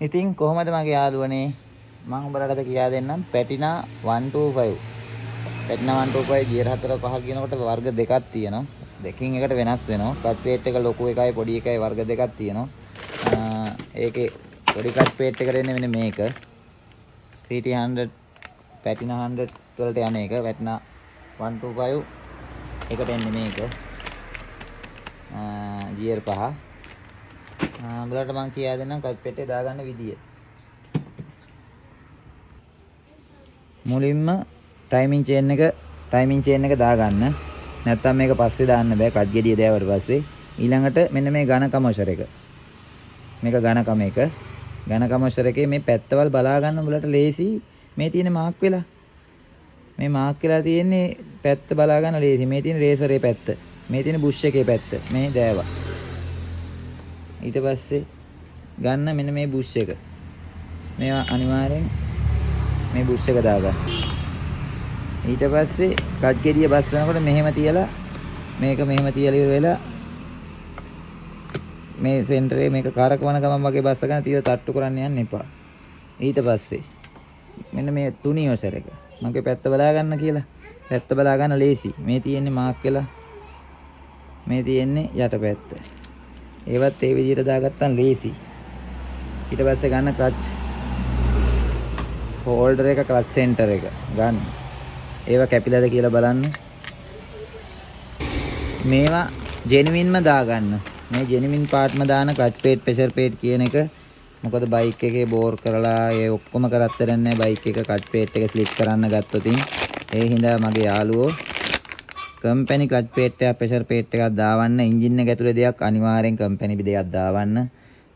ඉතින් කොහොමද මගේ යාළුවනේ මම උඹලට කියා දෙන්නම් පැටිනා 125 පැටිනා 125 ගියර් 4 5 කියනකොට වර්ග දෙකක් තියෙනවා දෙකකින් එකට වෙනස් වෙනවා කට් ප්ලේට් එක ලොකු එකයි පොඩි එකයි වර්ග දෙකක් තියෙනවා ඒකේ පොඩි කට් ප්ලේට් එකට එන්නේ මෙන්න මේක 300 පැටිනා 100 වලට යන එක පැටිනා 125 එකට එන්නේ මේක ගියර් 5 උඹලට මම කියා දෙන්නම් කට් ප්ලේට් දාගන්න විදිය මුලින්ම ටයිමින් චේන් එක දාගන්න. නැත්තම් මේක පස්සේ දාන්න බෑ කට් ගෙඩිය දෑවට පස්සේ. ඊළඟට මෙන්න මේ ඝන කමෝෂර් එක. මේක ඝන කම එක. ඝන කමෝෂර් එකේ මේ පැත්තවල් බලා ගන්න උඹලට ලේසි. මේ තියෙන මාක් වෙලා. මේ මාක් වෙලා තියෙන්නේ පැත්ත බලා ගන්න ලේසි. මේ තියෙන රේසරේ පැත්ත. මේ තියෙන බුෂ් එකේ පැත්ත. මේ දෑවා. ඊට පස්සේ ගන්න මෙන්න මේ බුෂ් එක. මේවා අනිවාර්යෙන් මේ බුෂ් එක දාගන්න. ඊට පස්සේ කට් ගෙඩිය බස්සනකොට මෙහෙම තියලා මේක මෙහෙම තියලා ඉවර වෙලා මේ සෙන්ටරේ මේක කරකවන ගමන් වගේ බස්ස ගන්න තියලා තට්ටු කරන්න යන්න එපා. ඊට පස්සේ මෙන්න මේ තුනියෝසර් එක. මගේ පැත්ත බලා ගන්න කියලා. පැත්ත බලා ගන්න ලේසි. මේ තියෙන්නේ මාක් වෙලා. මේ තියෙන්නේ යට පැත්ත. ඒවත් ඒ විදිහට දාගත්තම ලේසි. ඊට පස්සේ ගන්න ක්ලච් හෝල්ඩර් එක ක්ලච් සෙන්ටර් එක ගන්න. ඒවා කැපිලාද කියලා බලන්න. මේවා ජෙනුවින්ම දාගන්න. මේ ජෙනුවින් පාර්ට්ම දාන ක්ලච් ප්ලේට් ප්‍රෙෂර් ප්ලේට් කියන එක. මොකද බයික් එකේ බෝර් කරලා ඒ ඔක්කොම කරත්තර නැහැ බයික් එක ක්ලච් ප්ලේට් එක ස්ලිප් කරන්න ගත්තොත් ඒ හින්දා මගේ යාළුවෝ කම්පැනි ක්ලච් ප්ලේට් එක ප්‍රෙෂර් ප්ලේට් එකක් දාවන්න. එන්ජින් එක ඇතුලේ දෙයක් අනිවාර්යෙන් කම්පැනි දෙයක් දාවන්න.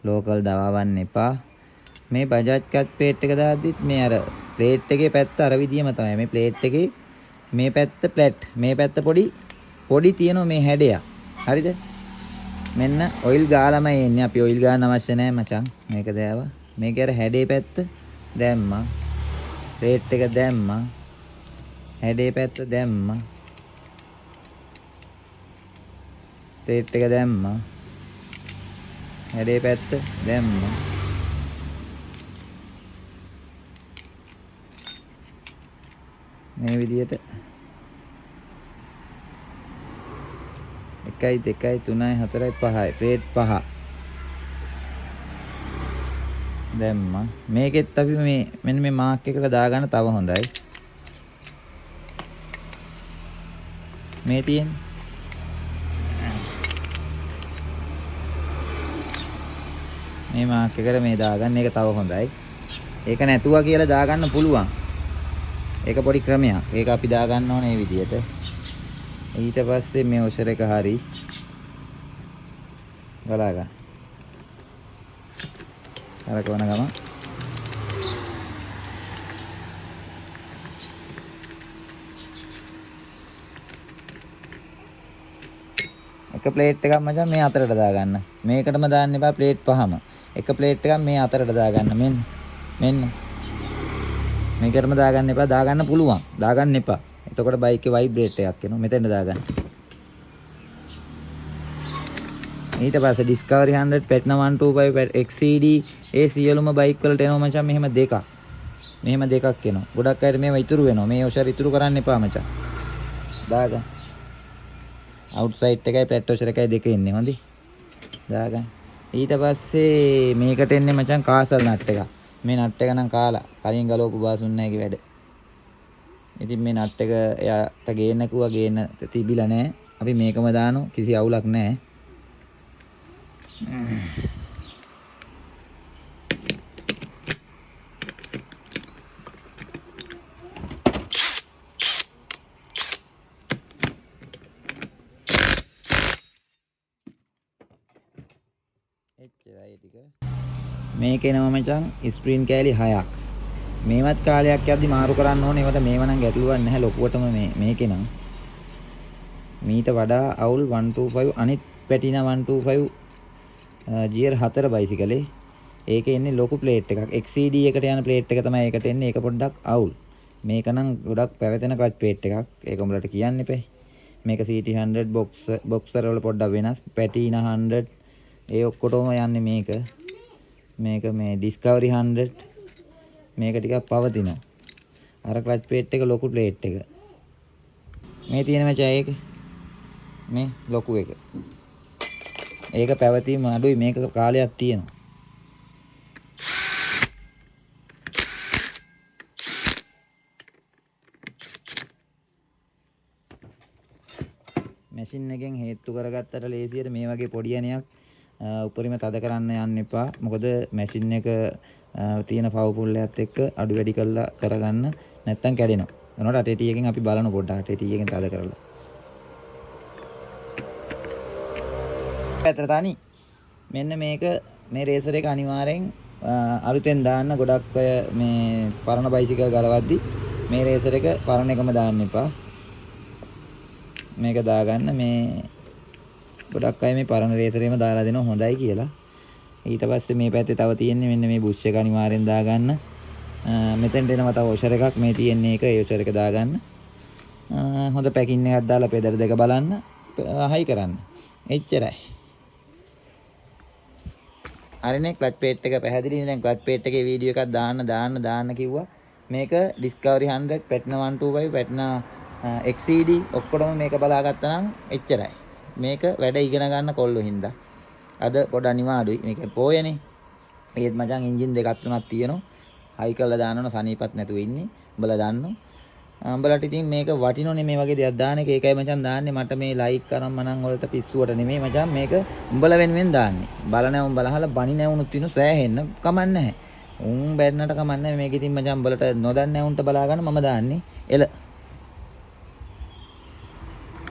ලෝකල් දාවන්න එපා. මේ බජාජ් කට් ප්ලේට් එක දාද්දිත් මේ අර ප්ලේට් එකේ පැත්ත අර විදියම තමයි. මේ ප්ලේට් එකේ මේ පැත්ත ප්ලැට් මේ පැත්ත පොඩි තියෙනවා මේ හැඩයක්. හරිද? මෙන්න ඔයිල් ගාලම එන්නේ. අපි ඔයිල් ගාන්න අවශ්‍ය නැහැ මචං. මේක දෑවා. මේකේ අර හැඩේ පැත්ත දැම්මා. ප්ලේට් එක දැම්මා. හැඩේ පැත්ත දැම්මා. ප්ලේට් එක දැම්මා. හැඩේ පැත්ත දැම්මා. මේ විදියට 1 2 3 4 5යි ප්ලේට් 5 දැම්මා. මේකෙත් අපි මෙන්න මේ මාක් එකට දාගන්න තව හොඳයි. මේ තියෙන්නේ මේ මාක් එකට මේ දාගන්න එක තව හොඳයි. ඒක නැතුවා කියලා දාගන්න පුළුවන්. ඒක පොඩි ක්‍රමයක්. ඒක අපි දාගන්න ඕනේ මේ විදියට. ඊට පස්සේ මේ ඔෂර් එක හරි බලා ගන්න. කරකවන ගම එක ප්ලේට් එකක් මචං මේ අතරට දාගන්න. මේකටම දාන්න එපා ප්ලේට් පහම. එක ප්ලේට් එකක් මේ අතරට දාගන්න. මෙන්න මේකටම දාගන්න එපා. දාගන්න පුළුවන්. දාගන්න එපා. එතකොට බයික් එකේ වයිබ්‍රේට් එකක් එනවා. මෙතෙන්ට දාගන්න. ඊට පස්සේ Discovery 100 Platinum 125 XCD ඒ සියලුම බයික් වලට එනවා මචං මෙහෙම දෙකක්. මෙහෙම දෙකක් එනවා. ගොඩක් අයට මේවා ඉතුරු වෙනවා. මේ ඔෂර් ඉතුරු කරන්න එපා මචං. දාගන්න. අවුට්සයිඩ් එකයි ප්ලැට් ඔෂර් එකයි දෙක එන්නේ. හොඳයි. දාගන්න. ඊට පස්සේ මේකට එන්නේ මචං කාසල් නට් එකක්. මේ නට් එක නම් කාලා කලින් ගලවපු බාසුන්නෑගේ වැඩ. ඉතින් මේ නට් එක එයාට ගේන්න කිව්වා ගේන්න තිබිලා නැහැ. අපි මේකම දානවා කිසි අවුලක් නැහැ. එච්චරයි ටික. මේකේ නම මචං ස්ක්‍රීන් කෑලි 6ක්. මේවත් කාලයක් යද්දි මාරු කරන්න ඕනේ. ඒවට මේව නම් ගැටලුවක් නැහැ ලොකුවටම මේකේ නම්. මීට වඩා අවුල් 125 අනිත් පැටිනා 125 GR 4 බයිසිකලේ. ඒකේ එන්නේ ලොකු ප්ලේට් එකක්. XCD එකට යන ප්ලේට් එක තමයි ඒකට එන්නේ. ඒක පොඩ්ඩක් අවුල්. මේක නම් ගොඩක් පැවතෙන ක්ලච් ප්ලේට් එකක්. ඒක උඹලට කියන්න එපා. මේක CT 100 බොක්සර් වල පොඩ්ඩක් වෙනස්. පැටිනා 100 ඒ ඔක්කොටම යන්නේ මේක. මේක මේ Discovery 100 මේක ටිකක් පවතිනවා. අර ක්ලච් ප්ලේට් එක ලොකු ප්ලේට් එක. මේ තියෙන මචං ඒක මේ ලොකු එක. ඒක පැවතීම අඩුයි මේක කාලයක් තියෙනවා. මැෂින් එකෙන් හේතු කරගත්තට ලේසියට මේ වගේ පොඩි යණයක් උඩරිම තද කරන්න යන්න එපා. මොකද මැෂින් එක තියෙන පවර් පුල්ලයත් එක්ක අඩු වැඩි කරලා කරගන්න නැත්තම් කැඩෙනවා. එනකොට අටේටි එකෙන් අපි බලන පොඩ්ඩක් අටේටි එකෙන් තද කරලා. පැත්තට තනි. මෙන්න මේක මේ රේසර් එක අනිවාර්යෙන් අලුතෙන් දාන්න. ගොඩක් අය මේ පරණ බයිසිකල් ගලවද්දි මේ රේසර් එක පරණ එකම දාන්න එපා. මේක දාගන්න මේ ගොඩක් අය මේ පරණ රේසරේම දාලා දෙනවා හොඳයි කියලා. ඊට පස්සේ මේ පැත්තේ තව තියෙන්නේ මෙන්න මේ බුෂ් එක අනිවාර්යෙන් දාගන්න. මෙතෙන්ට එනවා තව ඔෂර් එකක් මේ තියෙන්නේ ඒක ඒ ඔෂර් එක දාගන්න. හොඳ පැකින් එකක් දාලා පෙදර දෙක බලන්න හයි කරන්න. එච්චරයි. හරිනේ ක්ලච් ප්ලේට් එක පැහැදිලිනේ. දැන් ක්ලච් ප්ලේට් එකේ වීඩියෝ එකක් දාන්න කිව්වා. මේක Discovery 100 Platina 125 Platina XCD ඔක්කොම මේක බලාගත්තා නම් එච්චරයි. මේක වැඩ ඉගෙන ගන්න කොල්ලෝ හින්දා. අද පොඩ අනිවාර්යයි. මේක පෝයනේ. ඒත් මචං එන්ජින් දෙකක් තුනක් තියෙනවා. හයි කරලා දානවන සනීපත් නැතුව ඉන්නේ. උඹලා දන්නෝ. උඹලට ඉතින් මේක වටිනෝනේ මේ වගේ දෙයක් දාන එක. ඒකයි මචං දාන්නේ. මට මේ ලයික් කරන් මනන් වලට පිස්සුවට නෙමෙයි මචං මේක උඹලා වෙනුවෙන් දාන්නේ. බලන උඹලා අහලා බණි නැවුනුත් විනු සෑහෙන්න කමන්නේ නැහැ. උන් බැන්නට කමන්නේ මේක ඉතින් මචං උඹලට නොදන්නේ උන්ට බලා ගන්න මම දාන්නේ. එල